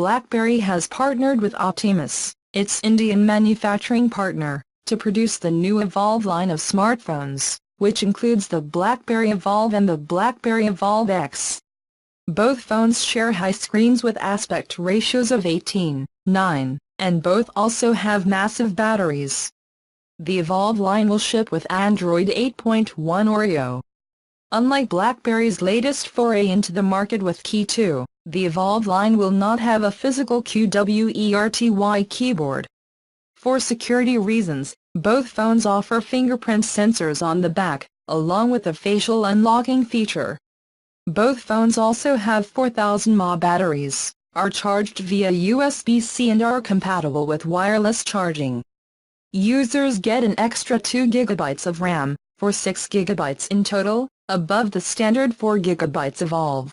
BlackBerry has partnered with Optiemus, its Indian manufacturing partner, to produce the new Evolve line of smartphones, which includes the BlackBerry Evolve and the BlackBerry Evolve X. Both phones share high screens with aspect ratios of 18:9, and both also have massive batteries. The Evolve line will ship with Android 8.1 Oreo. Unlike BlackBerry's latest foray into the market with Qt, the Evolve line will not have a physical QWERTY keyboard. For security reasons, both phones offer fingerprint sensors on the back, along with a facial unlocking feature. Both phones also have 4000 mAh batteries, are charged via USB-C and are compatible with wireless charging. Users get an extra 2 GB of RAM, for 6 GB in total, above the standard 4 GB Evolve.